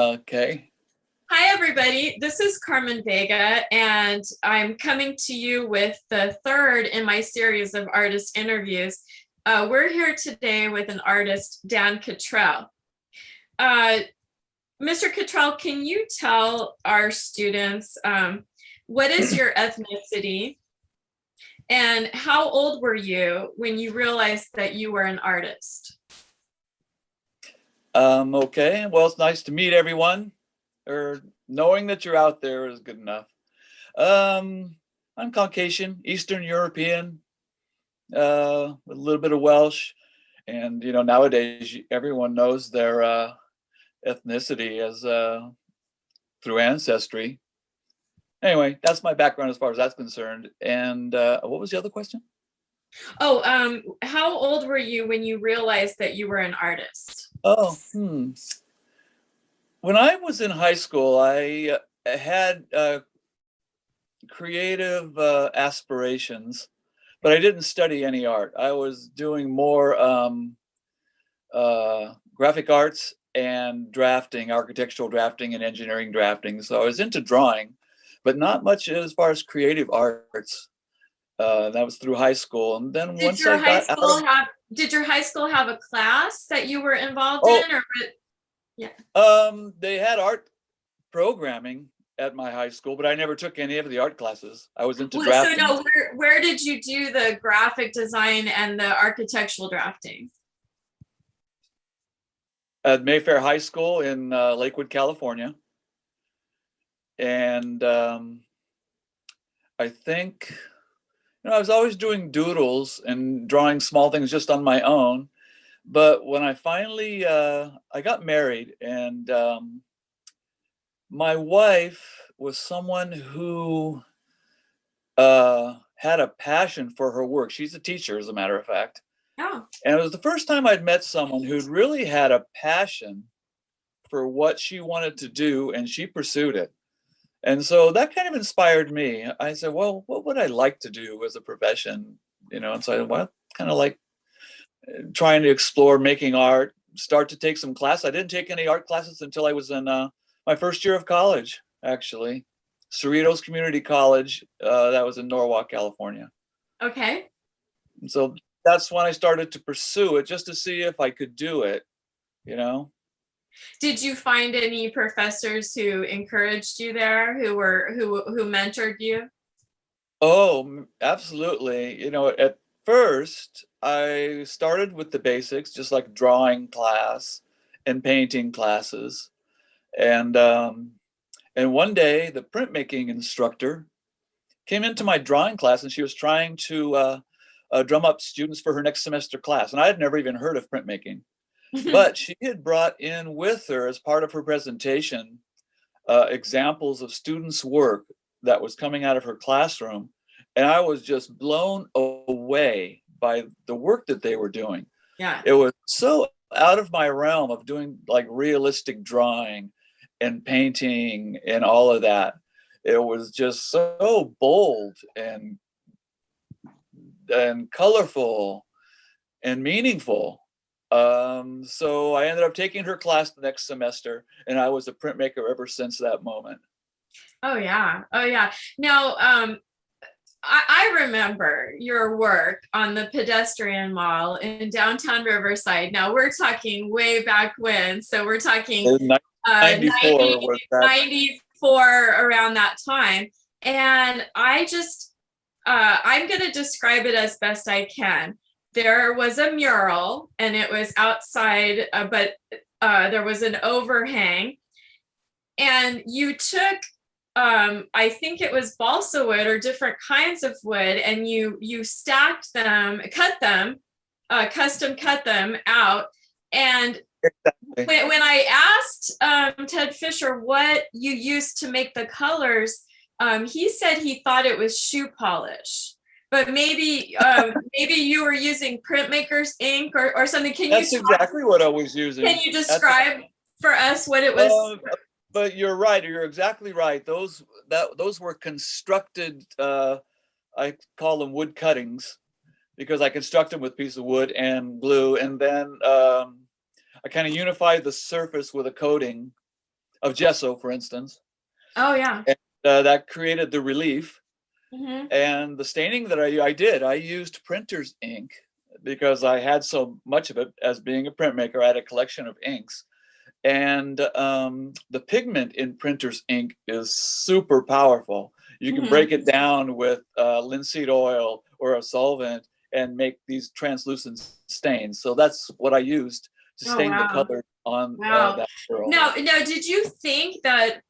Okay. Hi, everybody. This is Carmen Vega, and I'm coming to you with the third in my series of artist interviews. We're here today with an artist, Dan Cautrel. Uh, Mr. Cautrel, can you tell our students what is your ethnicity and how old were you when you realized that you were an artist? Okay. Well, it's nice to meet everyone, or knowing that you're out there is good enough. I'm Caucasian, Eastern European, with a little bit of Welsh, and nowadays everyone knows their ethnicity as through ancestry. Anyway, that's my background as far as that's concerned. And what was the other question? How old were you when you realized that you were an artist? Oh, When I was in high school, I had creative aspirations, but I didn't study any art. I was doing more graphic arts and drafting, architectural drafting and engineering drafting. So I was into drawing, but not much as far as creative arts. That was through high school. And then Did once your I high got out of, school have did your high school have a class that you were involved oh, in or yeah. they had art programming at my high school, but I never took any of the art classes. I was into So drafting. no, where did you do the graphic design and the architectural drafting? At Mayfair High School in Lakewood, California. And I think, I was always doing doodles and drawing small things just on my own. But when I finally, I got married, and my wife was someone who had a passion for her work. She's a teacher, as a matter of fact. Oh. And it was the first time I'd met someone who'd really had a passion for what she wanted to do, and she pursued it. And so that kind of inspired me. I said, well, what would I like to do as a profession? And so I kind of like trying to explore making art, start to take some class. I didn't take any art classes until I was in my first year of college, actually. Cerritos Community College, that was in Norwalk, California. Okay. And so that's when I started to pursue it, just to see if I could do it. Did you find any professors who encouraged you there, who mentored you? Oh, absolutely. At first I started with the basics, just like drawing class and painting classes. And one day the printmaking instructor came into my drawing class, and she was trying to drum up students for her next semester class. And I had never even heard of printmaking. But she had brought in with her, as part of her presentation, examples of students' work that was coming out of her classroom. And I was just blown away by the work that they were doing. Yeah. It was so out of my realm of doing like realistic drawing and painting and all of that. It was just so bold and colorful and meaningful. So I ended up taking her class the next semester, and I was a printmaker ever since that moment. Oh yeah. Oh yeah. Now, I remember your work on the pedestrian mall in downtown Riverside. Now we're talking way back when, so we're talking 94 was that. 94, around that time. And I'm going to describe it as best I can. There was a mural, and it was outside, but there was an overhang. And you took, I think it was balsa wood or different kinds of wood, and you stacked them, cut them, custom cut them out. And when I asked Ted Fisher what you used to make the colors, he said he thought it was shoe polish. But maybe you were using printmaker's ink or something. That's exactly what I was using. Can you describe for us what it was? But you're right. You're exactly right. Those were constructed. I call them wood cuttings, because I construct them with a piece of wood and glue, and then I kind of unified the surface with a coating of gesso, for instance. Oh yeah. And that created the relief. Mm-hmm. And the staining that I used printer's ink because I had so much of it as being a printmaker. I had a collection of inks. And the pigment in printer's ink is super powerful. You can Mm-hmm. break it down with linseed oil or a solvent and make these translucent stains. So that's what I used to Oh stain the wow. color on Wow. that girl. Now, did you think that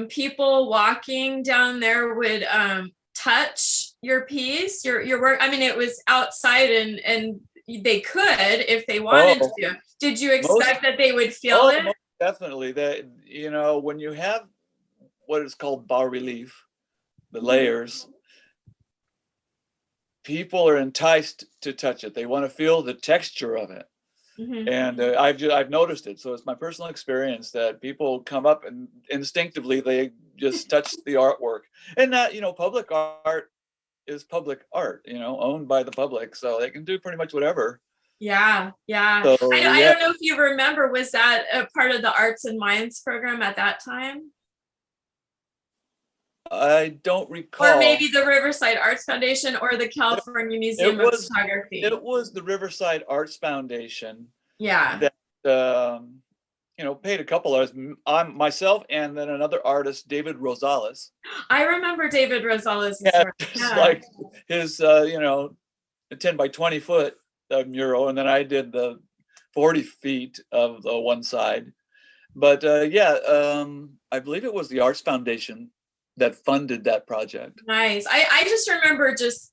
people walking down there would touch your piece, your work? I mean, it was outside and they could if they wanted Oh, to. Did you most expect that they would feel oh, it? most definitely. That, you know, when you have what is called bas relief, the Mhm. layers, people are enticed to touch it. They want to feel the texture of it. Mhm. And I've noticed it. So it's my personal experience that people come up and instinctively they just touch the artwork. And that, you know, public art is public art, you know, owned by the public, so they can do pretty much whatever. Yeah, yeah. So I yeah, don't know if you remember, was that a part of the Arts and Minds program at that time? I don't Or recall. maybe the Riverside Arts Foundation or the It, California it Museum of was Photography. it was the Riverside Arts Foundation Yeah. that you know, paid a couple of us. I'm myself and then another artist, David Rosales. I remember David Rosales' Yeah, work. just Yeah. like his you know, a 10 by 20 foot mural, and then I did the 40 feet of the one side. But yeah, I believe it was the Arts Foundation that funded that project. Nice. I just remember just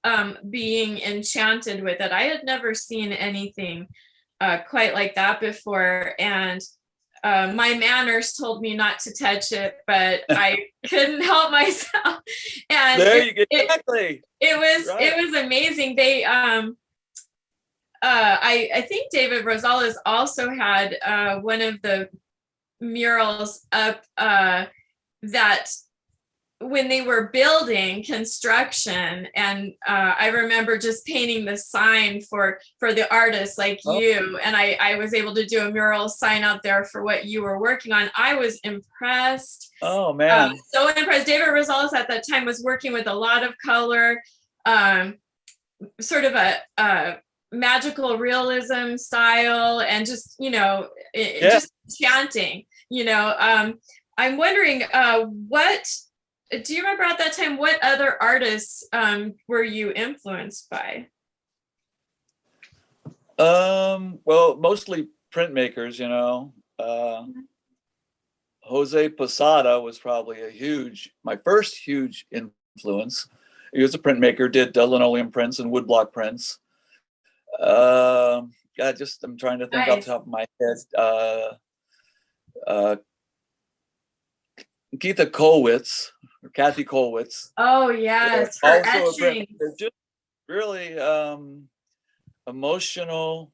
being enchanted with it. I had never seen anything quite like that before. And my manners told me not to touch it, but I couldn't help myself. And There you go. Exactly. it Right. was amazing. They I think David Rosales also had one of the murals up that when they were building construction, and I remember just painting the sign for the artists like Oh, you, and I was able to do a mural sign out there for what you were working on. I was impressed, oh man. so impressed. David Rosales at that time was working with a lot of color, um, sort of a magical realism style, and just, you know, Yeah. just chanting, you know. I'm wondering, what do you remember at that time, what other artists were you influenced by? Well, mostly printmakers, you know. Jose Posada was probably my first huge influence. He was a printmaker, did linoleum prints and woodblock prints. God, I'm trying to think off the Nice. top of my head. Uh, Keitha Kolwitz or Kathy Kolwitz. Oh They're yes, her also a print. etchings. They're just really emotional,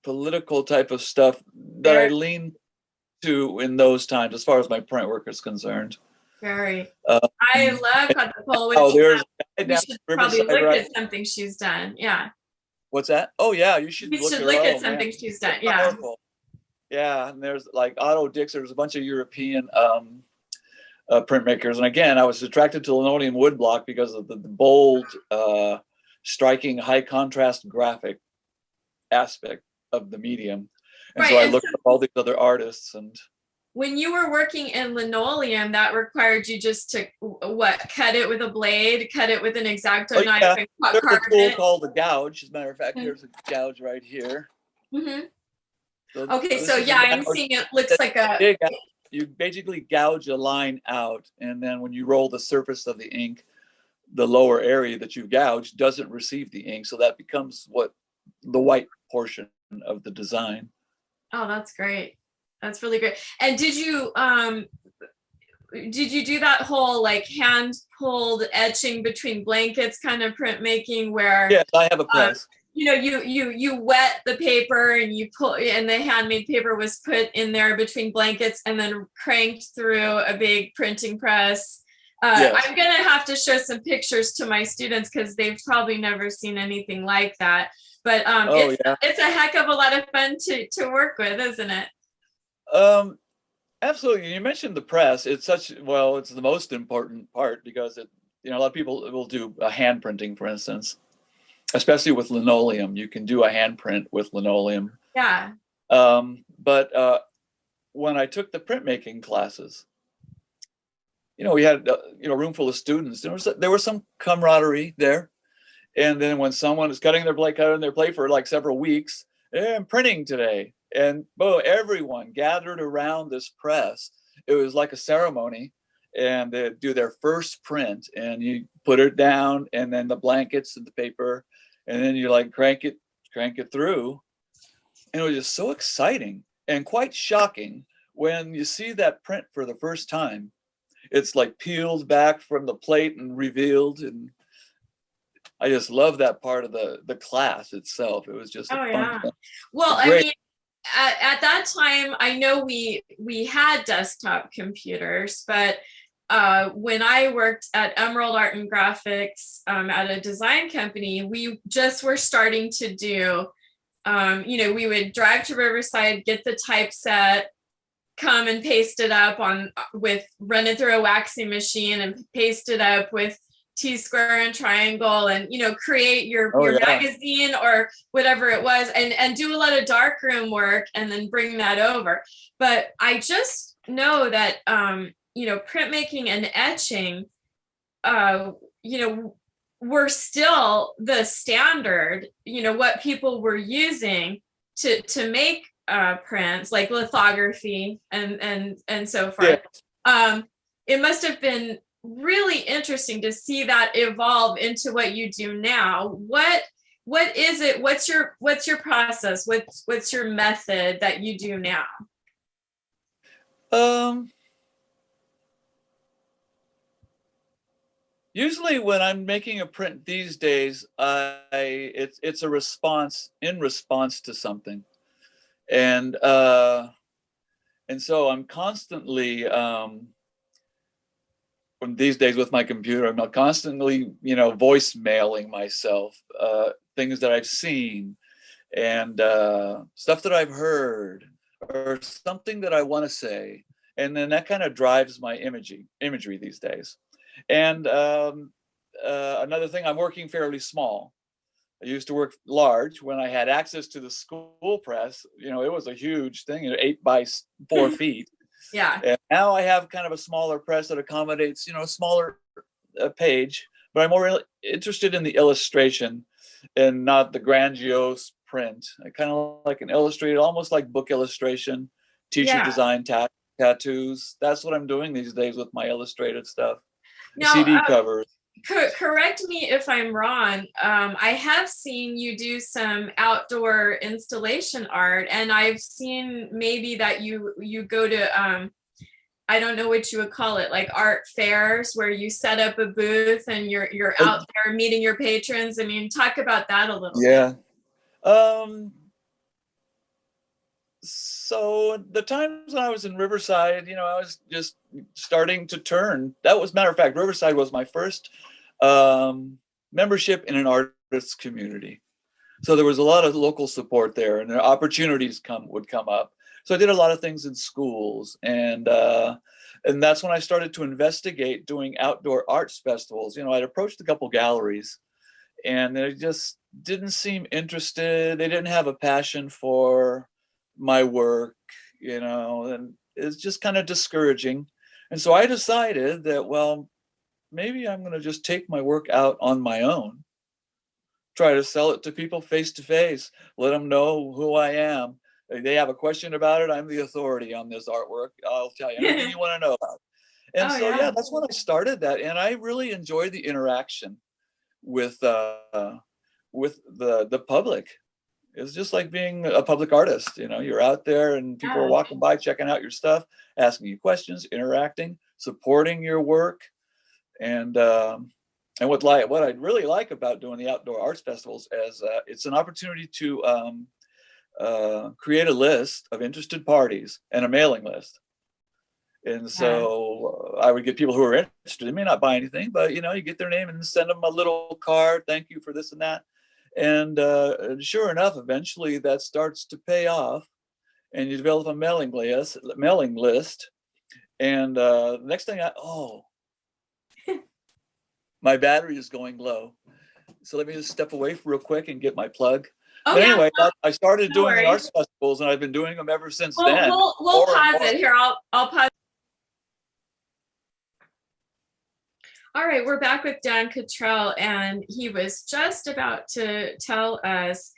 political type of stuff that I Very, lean to in those times, as far as my print work is concerned. very. I Um, love Cautrel, oh, which there's a guy you down should probably Riverside, look right? at something she's done. Yeah, What's that? Oh yeah, you should you look should her. look at Oh man, something she's so done. Yeah. powerful. Yeah, and there's like Otto Dixer. There's a bunch of European printmakers, and again, I was attracted to linoleum woodblock because of the bold, striking, high contrast graphic aspect of the medium. And so Right. I And looked so at all these other artists, and when you were working in linoleum, that required you just to what, cut it with a blade, cut it with an X-Acto oh knife, yeah, and there's a carve tool it. called the gouge. As a matter of fact, Mm-hmm. here's a gouge right here. Mm-hmm. So Okay, so this is a yeah, I'm gouge. seeing it looks like a, Dig out. You basically gouge a line out, and then when you roll the surface of the ink, the lower area that you gouged doesn't receive the ink, so that becomes what the white portion of the design. oh, that's great. That's really great. And did you do that whole like hand pulled etching between blankets kind of printmaking where Yes, I have a um, press. you know, you wet the paper and you pull, and the handmade paper was put in there between blankets and then cranked through a big printing press. Yes. I'm gonna have to show some pictures to my students because they've probably never seen anything like that. But Oh yeah. it's a heck of a lot of fun to work with, isn't it? Um, Absolutely. You mentioned the press. It's such, well, it's the most important part because it, a lot of people will do a hand printing, for instance, especially with linoleum. You can do a hand print with linoleum. Yeah. But when I took the printmaking classes, we had a room full of students. There was some camaraderie there. And then when someone is cutting their plate for like several weeks, I'm printing today, and everyone gathered around this press. It was like a ceremony, and they do their first print, and you put it down, and then the blankets and the paper, and then you like crank it through, and it was just so exciting and quite shocking when you see that print for the first time. It's like peeled back from the plate and revealed, and I just love that part of the class itself. It was just a Oh fun yeah. thing. Well, I Great. mean, at that time, I know we had desktop computers, but when I worked at Emerald Art and Graphics at a design company, we just were starting to do, we would drive to Riverside, get the typeset, come and paste it up run it through a waxing machine and paste it up with T-square and triangle, and create your Oh yeah. magazine or whatever it was, and do a lot of darkroom work and then bring that over. But I just know that printmaking and etching uh were still the standard, what people were using to make prints, like lithography and so Yeah. forth. It must have been really interesting to see that evolve into what you do now. What is it? What's your process? What's your method that you do now? Um, Usually when I'm making a print these days, it's a response to something. And so I'm constantly from these days with my computer, I'm constantly, voicemailing myself things that I've seen, and stuff that I've heard, or something that I want to say, and then that kind of drives my imagery these days. And another thing, I'm working fairly small. I used to work large when I had access to the school press. It was a huge thing, 8 by 4 feet. Yeah. And now I have kind of a smaller press that accommodates, a smaller page, but I'm more interested in the illustration and not the grandiose print. I kind of like an illustrated, almost like book illustration, teacher Yeah. design tattoos. That's what I'm doing these days with my illustrated stuff, Now, CD covers. correct me if I'm wrong. I have seen you do some outdoor installation art, and I've seen maybe that you go to I don't know what you would call it, like art fairs where you set up a booth and you're out there meeting your patrons. I mean, talk about that a little bit. Yeah. Um, so the times when I was in Riverside, I was just starting to turn. That was, matter of fact, Riverside was my first membership in an artists community. So there was a lot of local support there, and the opportunities would come up. So I did a lot of things in schools, and that's when I started to investigate doing outdoor arts festivals. I'd approached a couple galleries, and they just didn't seem interested. They didn't have a passion for my work, and it's just kind of discouraging. And so I decided that, well, maybe I'm going to just take my work out on my own, try to sell it to people face to face, let them know who I am. If they have a question about it, I'm the authority on this artwork. I'll tell you anything you want to know about. And Oh so, yeah. yeah, that's when I started that. And I really enjoyed the interaction with the public. It's just like being a public artist. You're out there and people are Yeah. walking by, checking out your stuff, asking you questions, interacting, supporting your work. And what I really like about doing the outdoor arts festivals is it's an opportunity to create a list of interested parties and a mailing list. And Yeah. so I would get people who are interested. They may not buy anything, but you get their name and send them a little card. Thank you for this and that. And sure enough, eventually that starts to pay off. and you develop a mailing list. And next thing my battery is going low. So let me just step away real quick and get my plug. Oh But yeah, anyway, I started no doing the worries. arts festivals, and I've been doing them ever since We'll then. we'll pause it here. I'll pause. All right, we're back with Dan Cautrel, and he was just about to tell us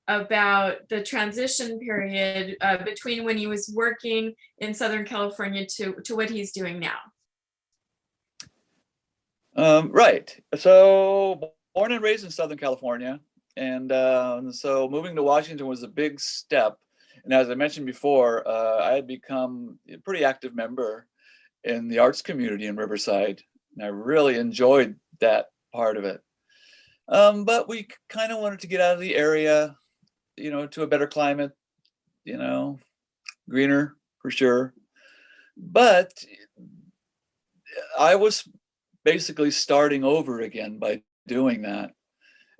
about the transition period between when he was working in Southern California to what he's doing now. Right. So born and raised in Southern California, and so moving to Washington was a big step. And as I mentioned before, I had become a pretty active member in the arts community in Riverside, and I really enjoyed that part of it. But we kind of wanted to get out of the area, to a better climate, greener for sure. But I was basically starting over again by doing that,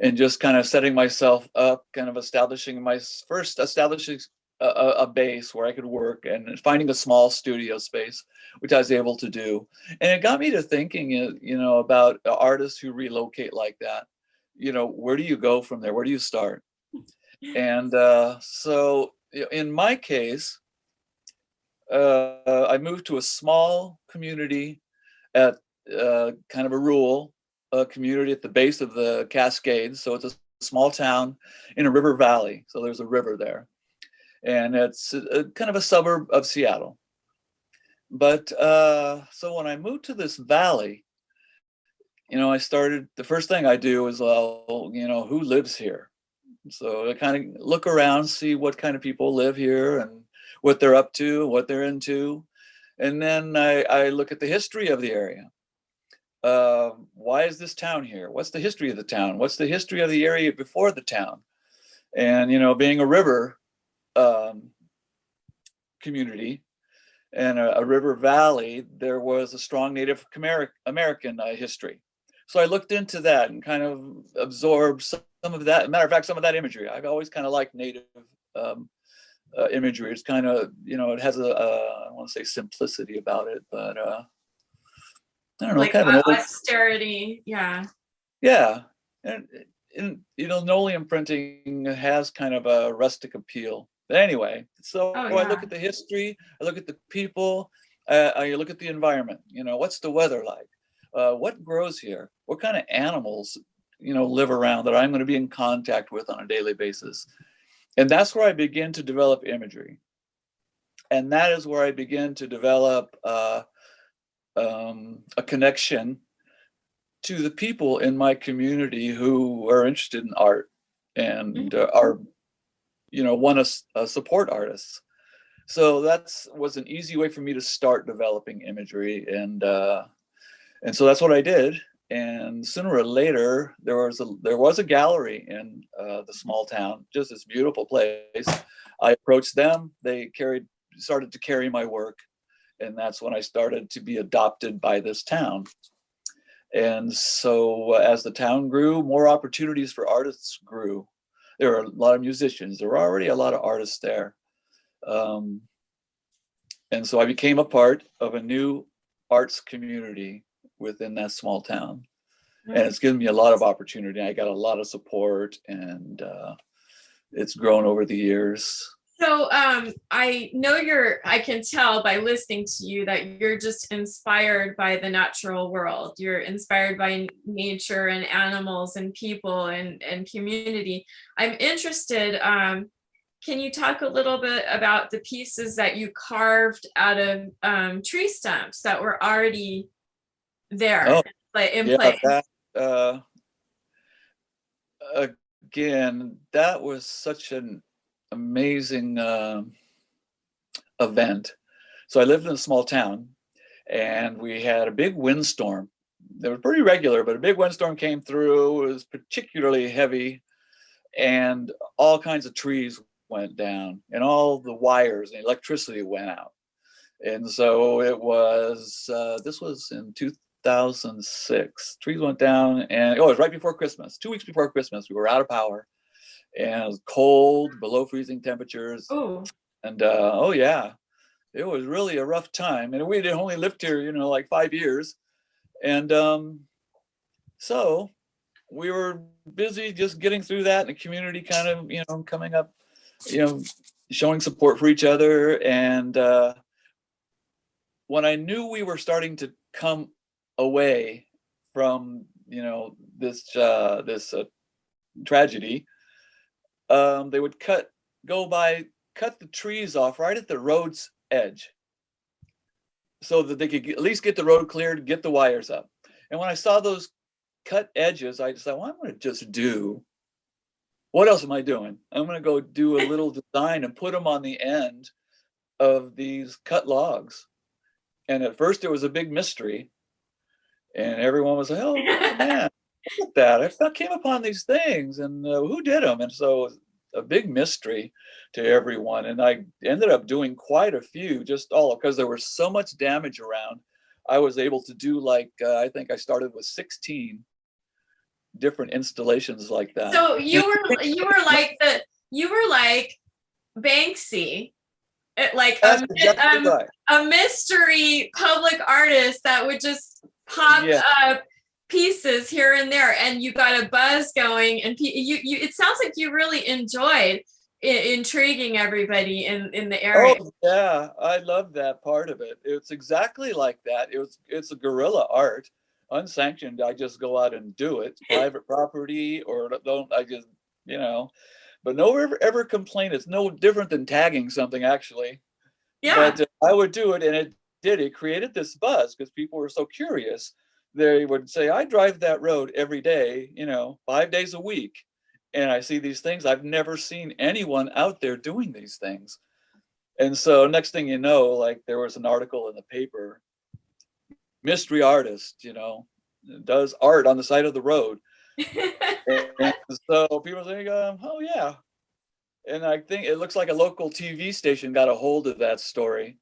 and just kind of setting myself up, kind of establishing a base where I could work, and finding a small studio space, which I was able to do. And it got me to thinking, about artists who relocate like that. Where do you go from there? Where do you start? And so in my case, I moved to a small community at kind of a rural community at the base of the Cascades. So it's a small town in a river valley. So there's a river there. And it's kind of a suburb of Seattle. But so when I moved to this valley, the first thing I do is, who lives here? So I kind of look around, see what kind of people live here and what they're up to, what they're into. And then I look at the history of the area. Why is this town here? What's the history of the town? What's the history of the area before the town? And, being a river community and a river valley, there was a strong Native American history. So I looked into that and kind of absorbed some of that. Matter of fact, some of that imagery. I've always kind of liked Native imagery. It's kind of, it has I don't want to say simplicity about it, but I don't know, Like kind of an old austerity. Yeah. Yeah, and linoleum printing has kind of a rustic appeal. But anyway, so Oh I look yeah. at the history, I look at the people, I look at the environment. What's the weather like? What grows here? What kind of animals, live around that I'm going to be in contact with on a daily basis? And that's where I begin to develop imagery. And that is where I begin to develop a connection to the people in my community who are interested in art and are, want to support artists. So was an easy way for me to start developing imagery, and so that's what I did. And sooner or later, there was a gallery in the small town, just this beautiful place. I approached them. They started to carry my work, and that's when I started to be adopted by this town. And so as the town grew, more opportunities for artists grew. There were a lot of musicians. There were already a lot of artists there. And so I became a part of a new arts community within that small town. And it's given me a lot of opportunity. I got a lot of support, and it's grown over the years. So I can tell by listening to you that you're just inspired by the natural world. You're inspired by nature and animals and people and community. I'm interested, can you talk a little bit about the pieces that you carved out of tree stumps that were already there, in place? Again, that was such an amazing event. So I lived in a small town, and we had a big windstorm. They were pretty regular, but a big windstorm came through. It was particularly heavy, and all kinds of trees went down, and all the wires and electricity went out. And so it was, this was in 2006. Trees went down, and it was right before Christmas. 2 weeks before Christmas, we were out of power, and it was cold, below freezing temperatures. Oh. And oh yeah, it was really a rough time. And we had only lived here, you know, like 5 years. And so we were busy just getting through that, and the community kind of, you know, coming up, you know, showing support for each other. And when I knew we were starting to come away from, you know, this tragedy, they would cut the trees off right at the road's edge, so that they could at least get the road cleared, get the wires up. And when I saw those cut edges, I decided, well, I'm going to just do, what else am I doing? I'm going to go do a little design and put them on the end of these cut logs. And at first it was a big mystery, and everyone was like, oh man, look at that. I came upon these things, and who did them? And so it was a big mystery to everyone. And I ended up doing quite a few, just all because there was so much damage around. I was able to do like, I think I started with 16 different installations like that. So you were like Banksy, like a mystery public artist that would just pop up pieces here and there, and you got a buzz going, and you it sounds like you really enjoyed intriguing everybody in the area. Oh yeah, I love that part of it. It's exactly like that. It's a guerrilla art, unsanctioned. I just go out and do it. Private property, or don't I just, you know, but no ever complain. It's no different than tagging something, actually. Yeah. But I would do it, and it created this buzz because people were so curious. They would say, I drive that road every day, you know, 5 days a week, and I see these things. I've never seen anyone out there doing these things. And so next thing you know, like there was an article in the paper, mystery artist, you know, does art on the side of the road. And so people say, oh yeah. And I think it looks like a local TV station got a hold of that story,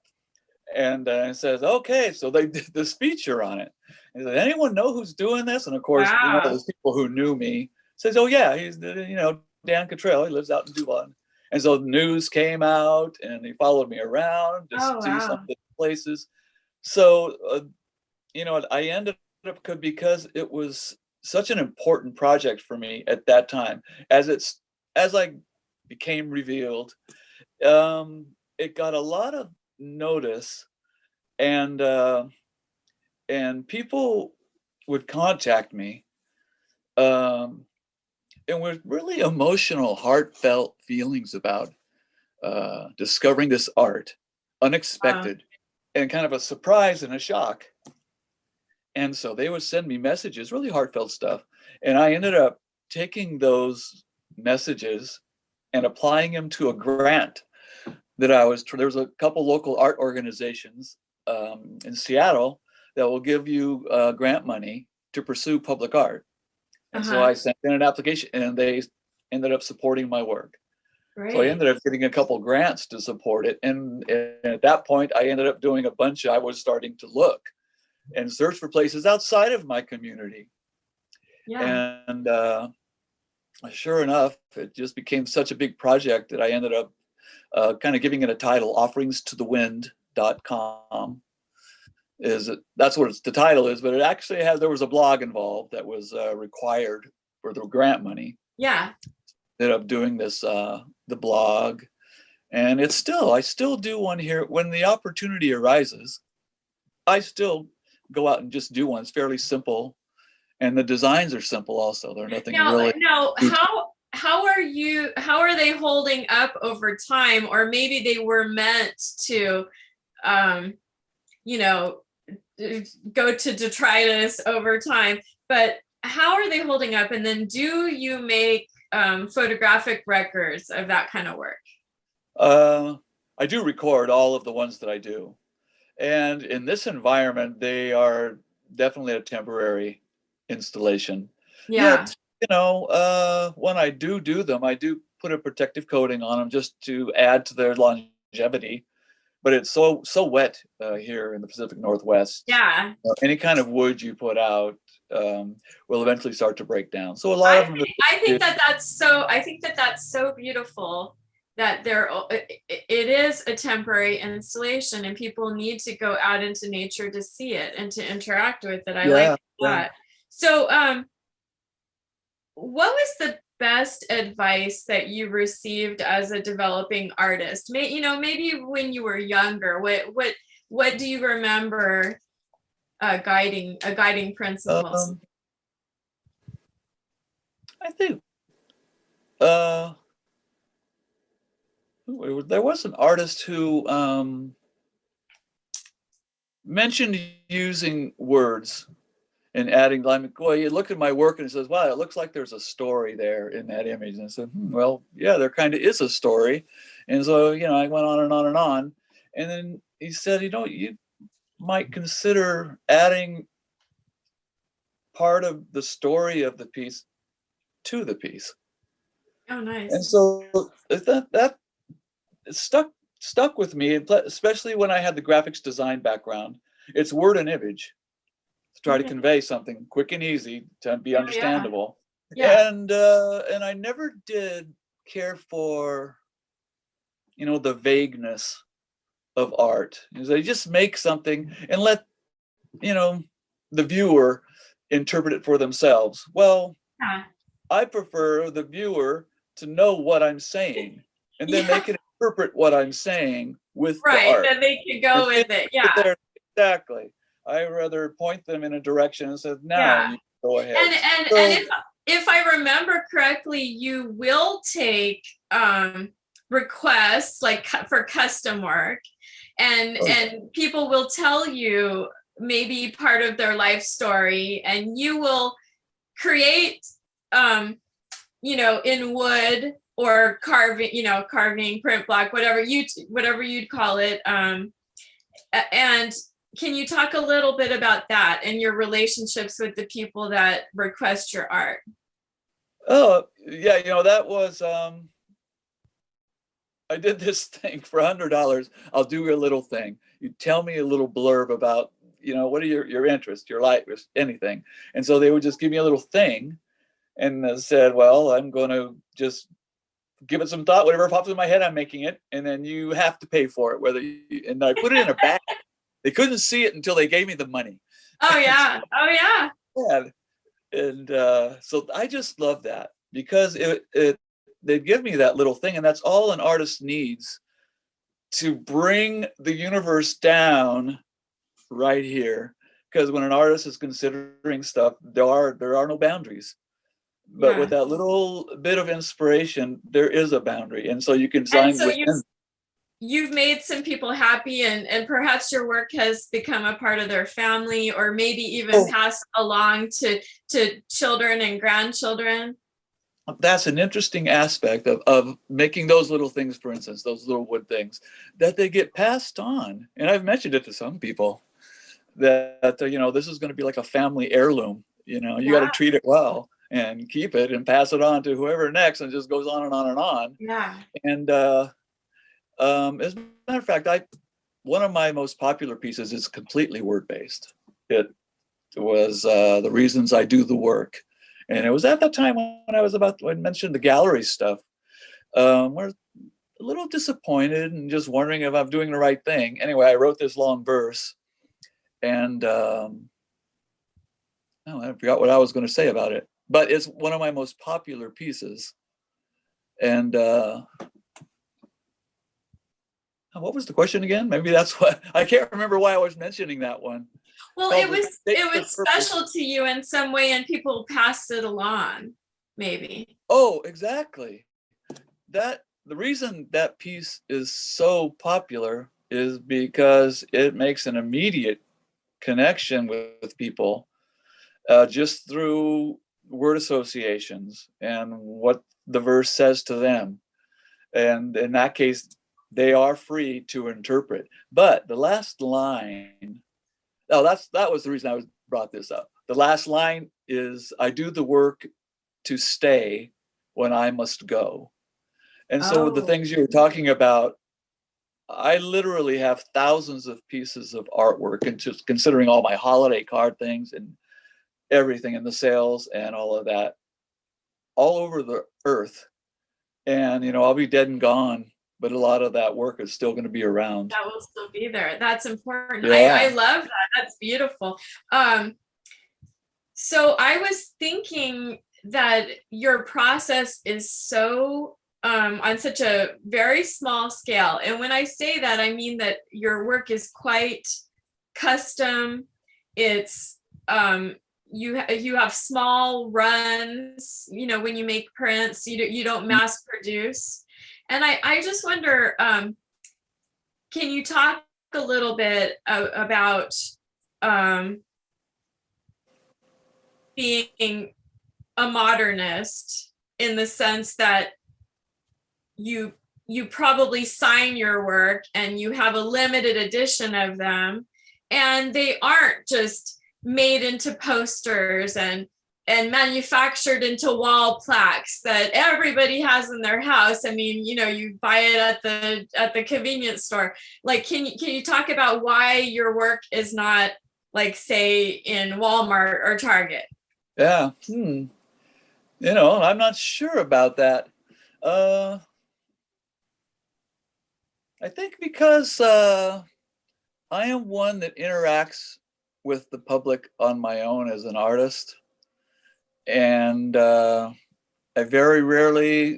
and it says, okay, so they did this feature on it. And said, anyone know who's doing this? And of course, wow. one of those people who knew me says, oh yeah, he's, you know, Dan Cautrel. He lives out in Dubon. And so the news came out, and he followed me around to see some of the places. So, you know, I ended up, because it was such an important project for me at that time, as I became revealed, it got a lot of notice, and people would contact me, and with really emotional, heartfelt feelings about discovering this art, unexpected, and kind of a surprise and a shock. And so they would send me messages, really heartfelt stuff, and I ended up taking those messages and applying them to a grant that there was a couple local art organizations in Seattle that will give you grant money to pursue public art. And so I sent in an application, and they ended up supporting my work. Great. So I ended up getting a couple grants to support it. And at that point, I ended up doing a bunch. I was starting to look and search for places outside of my community. Yeah. And sure enough, it just became such a big project that I ended up kind of giving it a title, offeringstothewInd.com. That's what the title is, but it actually there was a blog involved that was required for the grant money. Yeah. Ended up doing this, the blog, and I still do one here when the opportunity arises. I still go out and just do one. It's fairly simple, and the designs are simple also. They're nothing really. Now, how are they holding up over time? Or maybe they were meant to, you know, go to detritus over time, but how are they holding up? And then do you make photographic records of that kind of work? I do record all of the ones that I do. And in this environment, they are definitely a temporary installation. Yeah. Yet, you know, when I do them, I do put a protective coating on them just to add to their longevity. But it's so wet here in the Pacific Northwest. Yeah. Any kind of wood you put out will eventually start to break down. So a lot of them. I think that's so beautiful that it is a temporary installation and people need to go out into nature to see it and to interact with it. I like Yeah, yeah. that. So what was the best advice that you received as a developing artist? Maybe when you were younger, what do you remember guiding principles? Um, I think uh, there was an artist who mentioned using words and adding, like, well, you look at my work and it says, wow, it looks like there's a story there in that image. And I said, well, yeah, there kind of is a story. And so, I went on and on and on. And then he said, you might consider adding part of the story of the piece to the piece. Oh, nice. And so that stuck with me, especially when I had the graphics design background. It's word and image to try to convey something quick and easy to be understandable. Yeah. And I never did care for, the vagueness of art. They just make something and let, the viewer interpret it for themselves. Well, Yeah. I prefer the viewer to know what I'm saying, and then they Yeah. can interpret what I'm saying with the Right. art. Then they can go with it. Yeah. Exactly. I rather point them in a direction and say, now Yeah. you go ahead. And if I remember correctly, you will take requests like for custom work, and people will tell you maybe part of their life story, and you will create in wood or carving, print block, whatever you'd call it. And can you talk a little bit about that and your relationships with the people that request your art? Oh, yeah, that was I did this thing for $100. I'll do a little thing. You tell me a little blurb about, what are your interests, your life, anything. And so they would just give me a little thing and said, well, I'm going to just give it some thought. Whatever pops in my head, I'm making it. And then you have to pay for it. And I put it in a bag. They couldn't see it until they gave me the money. Oh, yeah. Oh, yeah. Yeah. And so I just love that because they'd give me that little thing, and that's all an artist needs to bring the universe down right here. Because when an artist is considering stuff, there are no boundaries. But Yeah. with that little bit of inspiration, there is a boundary, and so you can And design so within. you've made some people happy, and perhaps your work has become a part of their family, or maybe even passed along to children and grandchildren. That's an interesting aspect of making those little things, for instance, those little wood things, that they get passed on. And I've mentioned it to some people that, this is going to be like a family heirloom. You got to treat it well and keep it and pass it on to whoever next, and just goes on and on and on. Yeah. And as a matter of fact, one of my most popular pieces is completely word-based. It was The Reasons I Do the Work. And it was at that time when I mentioned the gallery stuff, where a little disappointed and just wondering if I'm doing the right thing. Anyway, I wrote this long verse, and I forgot what I was going to say about it, but it's one of my most popular pieces. And what was the question again? Maybe that's what I can't remember why I was mentioning that one. Well, it was special to you in some way, and people passed it along, maybe. Oh, exactly. The reason that piece is so popular is because it makes an immediate connection with people just through word associations and what the verse says to them. And in that case, they are free to interpret. But the last line, that was the reason I brought this up. The last line is, I do the work to stay when I must go. And so the things you were talking about, I literally have thousands of pieces of artwork, and just considering all my holiday card things and everything in the sales and all of that, all over the earth. and I'll be dead and gone, but a lot of that work is still going to be around. That will still be there. That's important. I Yeah. love that. That's beautiful. So I was thinking that your process is so on such a very small scale. And when I say that, I mean that your work is quite custom. It's you have small runs, when you make prints, you don't mass produce. And I just wonder, can you talk a little bit about being a modernist in the sense that you probably sign your work and you have a limited edition of them, and they aren't just made into posters and manufactured into wall plaques that everybody has in their house. I mean, you buy it at the convenience store. Like, can you talk about why your work is not like, say, in Walmart or Target? Yeah. I'm not sure about that. I think because I am one that interacts with the public on my own as an artist, and I very rarely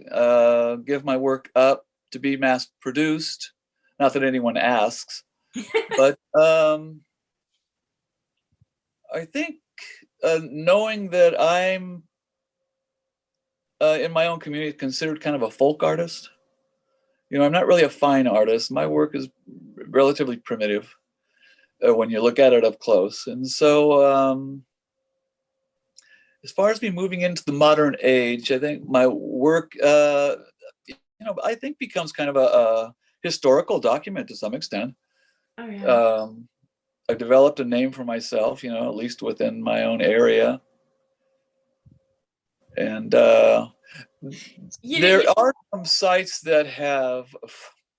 give my work up to be mass produced. Not that anyone asks, but I think knowing that I'm in my own community considered kind of a folk artist. I'm not really a fine artist. My work is relatively primitive when you look at it up close. And so as far as me moving into the modern age, I think my work, I think becomes kind of a historical document to some extent. Oh, yeah. I developed a name for myself, at least within my own area. And there are some sites that have,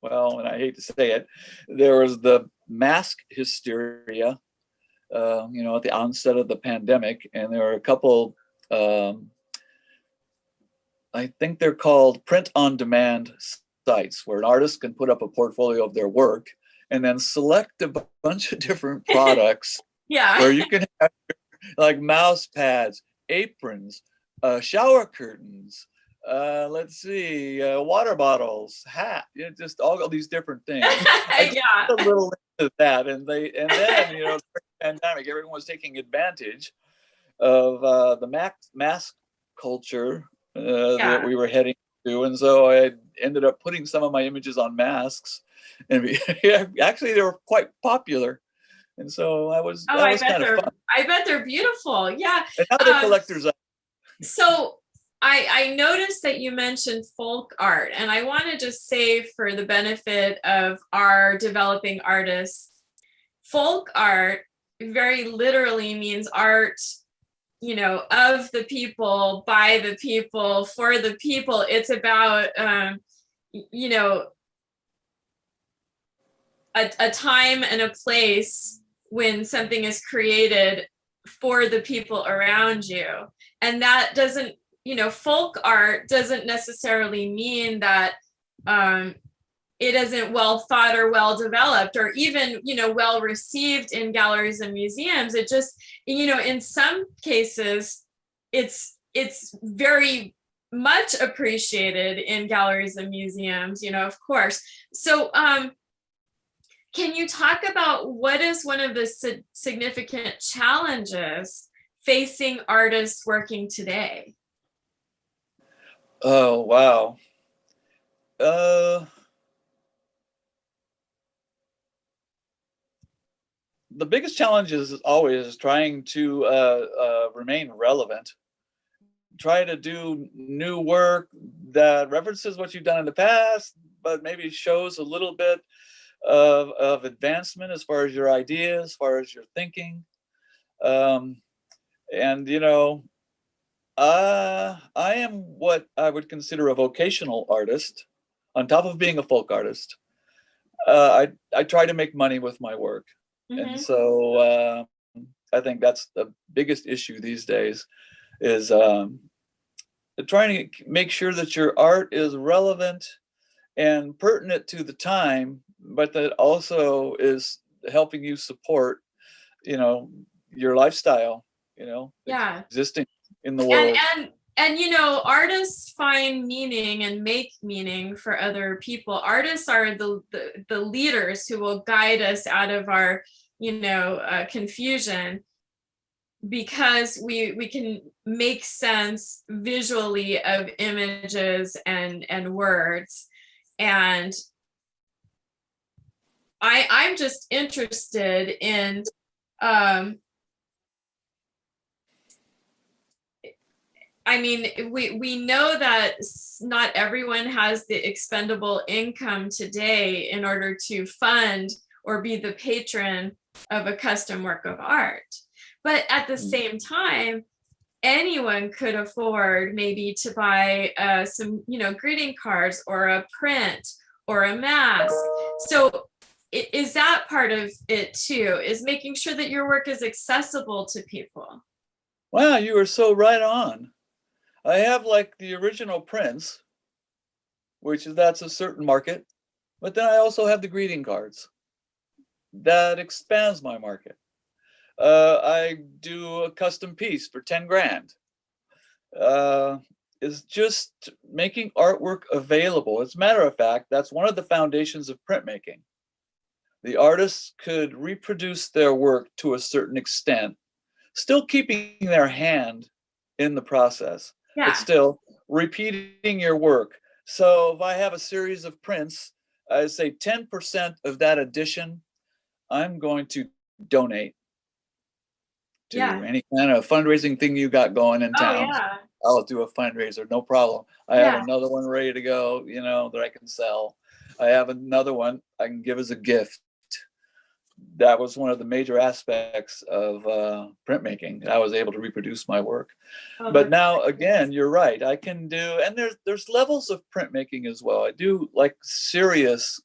well, and I hate to say it, there was the mask hysteria, at the onset of the pandemic, and there are a couple, I think they're called print-on-demand sites, where an artist can put up a portfolio of their work and then select a bunch of different products. Yeah. Where you can have like mouse pads, aprons, shower curtains, let's see, water bottles, hat, just all these different things. I Yeah. a little into that, and then during the pandemic, everyone was taking advantage of the mask culture that we were heading to, and so I ended up putting some of my images on masks, and actually they were quite popular. And so that was kind of fun. I bet they're beautiful. Yeah. And now they're collectors. So I noticed that you mentioned folk art, and I want to just say, for the benefit of our developing artists, folk art very literally means art, of the people, by the people, for the people. It's about, a time and a place when something is created for the people around you. And that doesn't, folk art doesn't necessarily mean that it isn't well thought or well developed or even, well received in galleries and museums. It just, in some cases, it's very much appreciated in galleries and museums, of course. So can you talk about what is one of the significant challenges facing artists working today? Oh, wow. The biggest challenge is always trying to remain relevant. Try to do new work that references what you've done in the past, but maybe shows a little bit of advancement as far as your ideas, as far as your thinking. And I am what I would consider a vocational artist, on top of being a folk artist. I try to make money with my work. Mm-hmm. And so I think that's the biggest issue these days is trying to make sure that your art is relevant and pertinent to the time, but that also is helping you support, you know, your lifestyle, you know, Yeah. existing in the And world. artists find meaning and make meaning for other people. Artists are the leaders who will guide us out of our, confusion, because we can make sense visually of images and words. And I'm just interested in, um I mean, we know that not everyone has the expendable income today in order to fund or be the patron of a custom work of art. But at the same time, anyone could afford maybe to buy some, greeting cards or a print or a mask. So is that part of it too, is making sure that your work is accessible to people? Wow, you are so right on. I have like the original prints, which is that's a certain market, but then I also have the greeting cards. That expands my market. I do a custom piece for 10 grand. Is just making artwork available. As a matter of fact, that's one of the foundations of printmaking. The artists could reproduce their work to a certain extent, still keeping their hand in the process, but Yeah. still repeating your work. So if I have a series of prints, I say 10% of that edition, I'm going to donate to Yeah. any kind of fundraising thing you got going in Oh town. yeah. I'll do a fundraiser, no problem. I have Yeah. another one ready to go, you know, that I can sell. I have another one I can give as a gift. That was one of the major aspects of printmaking. I was able to reproduce my work. Oh, But that's now nice. again, you're right. I can do, and there's levels of printmaking as well. I do like serious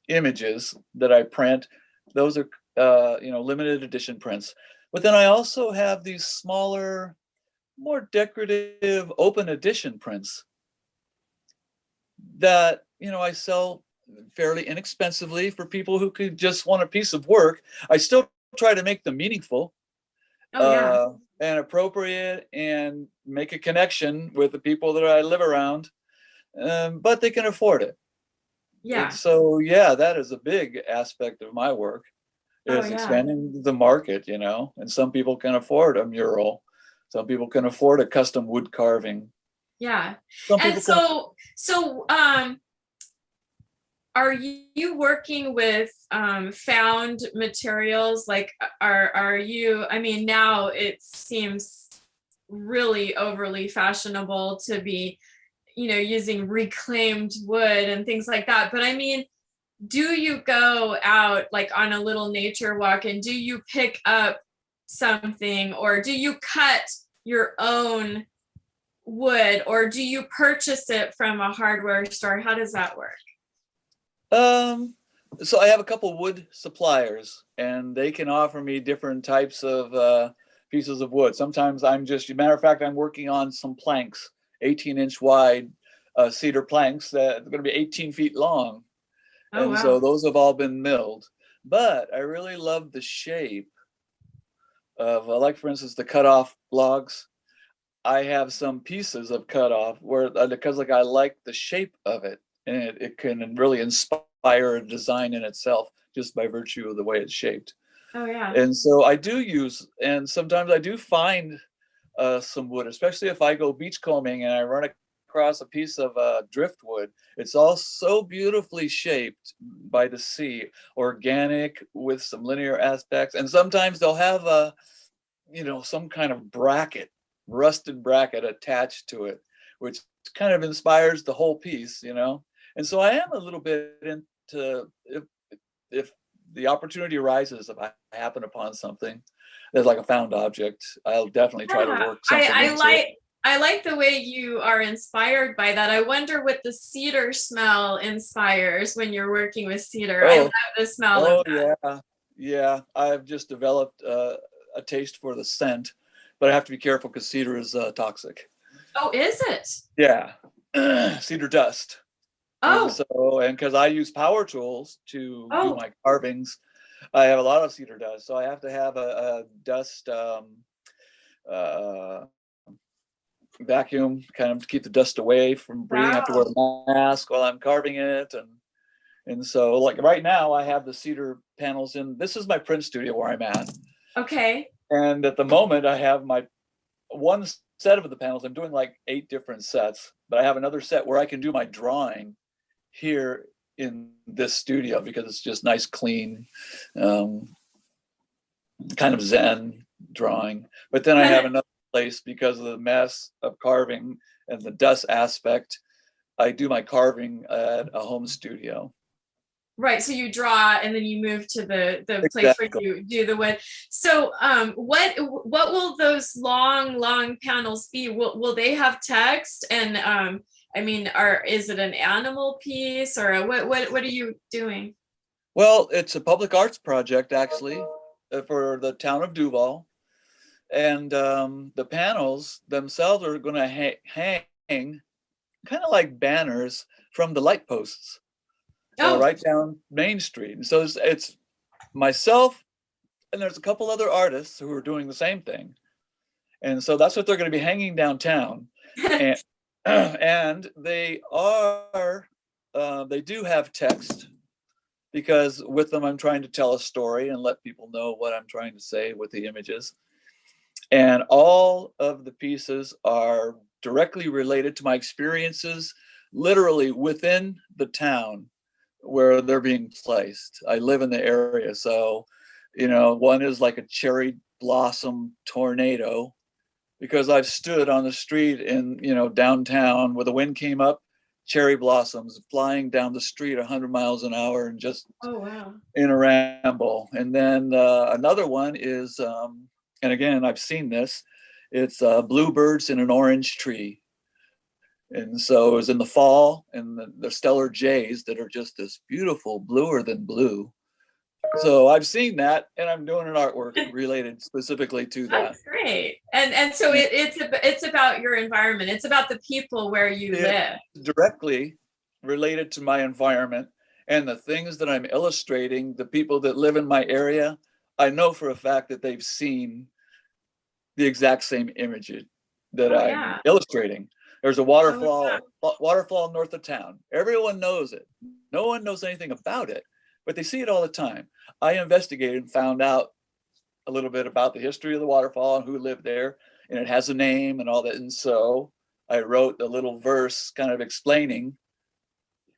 images that I print. Those are limited edition prints. But then I also have these smaller, more decorative open edition prints that I sell fairly inexpensively for people who could just want a piece of work. I still try to make them meaningful Oh yeah. and appropriate and make a connection with the people that I live around, but they can afford it. And Yeah. so, yeah, that is a big aspect of my work Oh is yeah. expanding the market, and some people can afford a mural. Some people can afford a custom wood carving. Yeah. Some And people can. are you working with found materials? Like, are you, I mean, now it seems really overly fashionable to be, using reclaimed wood and things like that. But I mean, do you go out like on a little nature walk and do you pick up something, or do you cut your own wood, or do you purchase it from a hardware store? How does that work? Um, so I have a couple wood suppliers, and they can offer me different types of pieces of wood. Sometimes matter of fact, I'm working on some planks, 18-inch wide cedar planks that are going to be 18 feet long. Oh And so wow. those have all been milled. But I really love the shape of, like, for instance, the cut off logs. I have some pieces of cut off where, because like I like the shape of it, and it can really inspire a design in itself just by virtue of the way it's shaped. Oh yeah. And so I do use, and sometimes I do find some wood, especially if I go beachcombing and I run across a piece of driftwood. It's all so beautifully shaped by the sea, organic with some linear aspects. And sometimes they'll have some kind of bracket, rusted bracket attached to it, which kind of inspires the whole piece. And so I am a little bit into, if the opportunity arises, if I happen upon something that's like a found object, I'll definitely try to Yeah. work I, something I into it. like I like the way you are inspired by that. I wonder what the cedar smell inspires when you're working with cedar. I love Oh, the smell of oh that. yeah, yeah. I've just developed a taste for the scent, but I have to be careful because cedar is toxic. Oh, is it? Yeah, cedar dust. And Oh, so, and because I use power tools to do oh, my carvings, I have a lot of cedar dust. So I have to have a dust uh, vacuum kind of to keep the dust away from breathing. I have to wear wow. a mask while I'm carving it. And so, like right now, I have the cedar panels in. This is my print studio where I'm at. Okay. And at the moment, I have my one set of the panels. I'm doing like 8 different sets, but I have another set where I can do my drawing here in this studio because it's just nice, clean, um, kind of Zen drawing. But then I have another place because of the mess of carving and the dust aspect. I do my carving at a home studio. Right. So you draw and then you move to the place where Exactly. you do the wood. So what will those long panels be? Will they have text? And I mean, is it an animal piece or what are you doing? Well, it's a public arts project actually for the town of Duval. And the panels themselves are going to hang kind of like banners from the light posts Oh, right down Main Street. And so it's myself, and there's a couple other artists who are doing the same thing. And so that's what they're going to be hanging downtown. And and they do have text because with them I'm trying to tell a story and let people know what I'm trying to say with the images. And all of the pieces are directly related to my experiences, literally within the town where they're being placed. I live in the area. So, one is like a cherry blossom tornado because I've stood on the street in, downtown where the wind came up, cherry blossoms flying down the street 100 miles an hour and just oh wow. in a ramble. And then another one is, and again, I've seen this, it's bluebirds in an orange tree. And so it was in the fall, and the stellar jays that are just this beautiful bluer than blue. So I've seen that, and I'm doing an artwork related specifically to that. That's great. And so it's about your environment. It's about the people where you It's live. directly related to my environment and the things that I'm illustrating. The people that live in my area, I know for a fact that they've seen the exact same image that Oh I'm yeah. illustrating. There's a Oh yeah. waterfall north of town. Everyone knows it. No one knows anything about it, but they see it all the time. I investigated and found out a little bit about the history of the waterfall and who lived there, and it has a name and all that. And so I wrote a little verse kind of explaining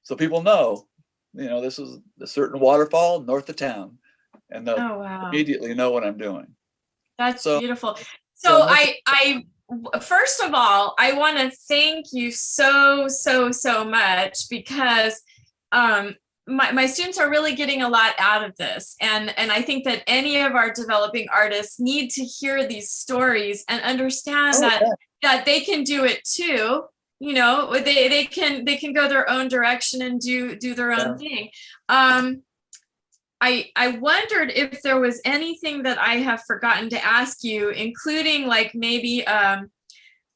so people know, this is a certain waterfall north of town, and they'll Oh wow. immediately know what I'm doing. That's So, beautiful. so So most I first of all, I want to thank you so much because um my students are really getting a lot out of this. And I think that any of our developing artists need to hear these stories and understand oh that yeah, they can do it too. They can go their own direction and do their yeah. own thing. I wondered if there was anything that I have forgotten to ask you, including like maybe a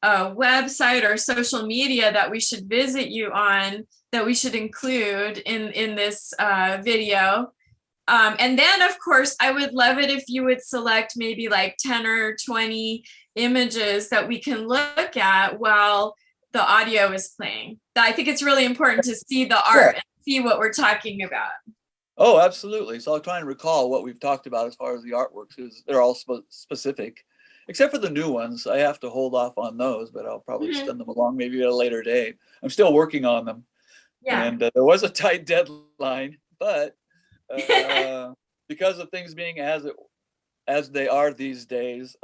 website or social media that we should visit you on, that we should include in this video. And then, of course, I would love it if you would select maybe like 10 or 20 images that we can look at while the audio is playing. I think it's really important to see the Yeah. art and see what we're talking about. Oh, absolutely. So I'll try and recall what we've talked about as far as the artworks, because they're all specific, except for the new ones. I have to hold off on those, but I'll probably Mhm. send them along maybe at a later date. I'm still working on them, Yeah. and there was a tight deadline, but because of things being as they are these days,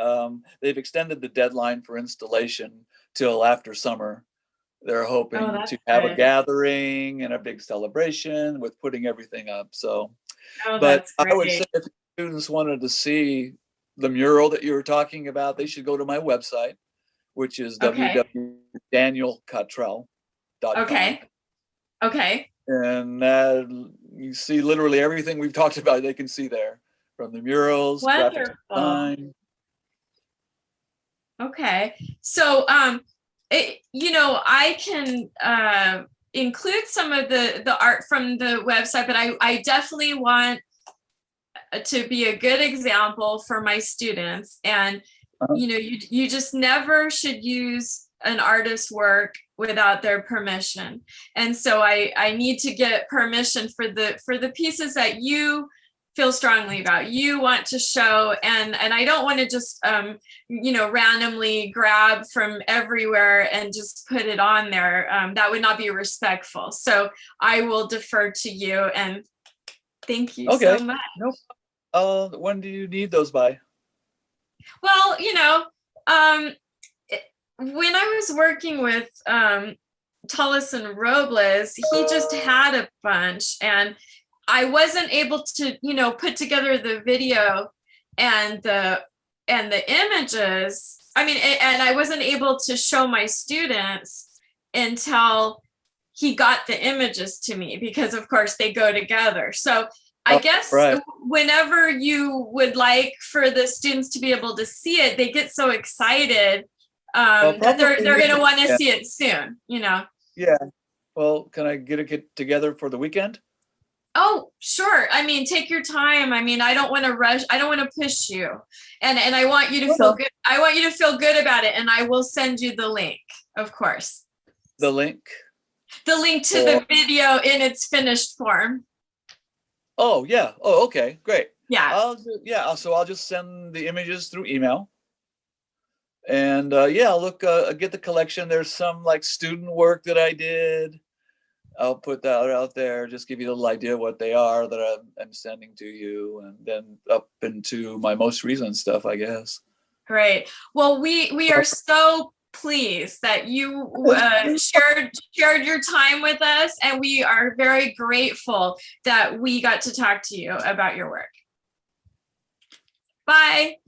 they've extended the deadline for installation till after summer. They're Oh, hoping that's to have a good. gathering and a big celebration with putting everything up. So, Oh, but that's I would say great. if students wanted to see the mural that you were talking about, they should go to my website, which is Okay. www.danielcautrel.com. Okay. Okay. And you see literally everything we've talked about, they can see there from the murals, graphic Wonderful. design. Okay. So I can include some of the art from the website, but I definitely want to be a good example for my students. And Uh-huh. you just never should use an artist's work without their permission. And so I need to get permission for the pieces that you feel strongly about, you want to show. And I don't want to just randomly grab from everywhere and just put it on there. That would not be respectful. So I will defer to you, and thank you Okay. so much. Nope. When do you need those by? Well, when I was working with Tullis and Robles, he just had a bunch, and I wasn't able to, put together the video and the images. I mean, and I wasn't able to show my students until he got the images to me, because of course they go together. So I guess right. whenever you would like for the students to be able to see it, they get so excited that they're going to want to see it soon, Yeah. Well, can I get together for the weekend? Oh, sure. I mean, take your time. I mean, I don't want to rush. I don't want to push you. And I want you to feel good. I want you to feel good about it. And I will send you the link, of course. The link? The link to the video in its finished form. Oh, yeah. Oh, okay. Great. Yeah. So I'll just send the images through email. And I'll look, get the collection. There's some like student work that I did. I'll put that out there, just give you a little idea what they are that I'm sending to you, and then up into my most recent stuff, I guess. Great. Well, we are so pleased that you shared your time with us, and we are very grateful that we got to talk to you about your work. Bye.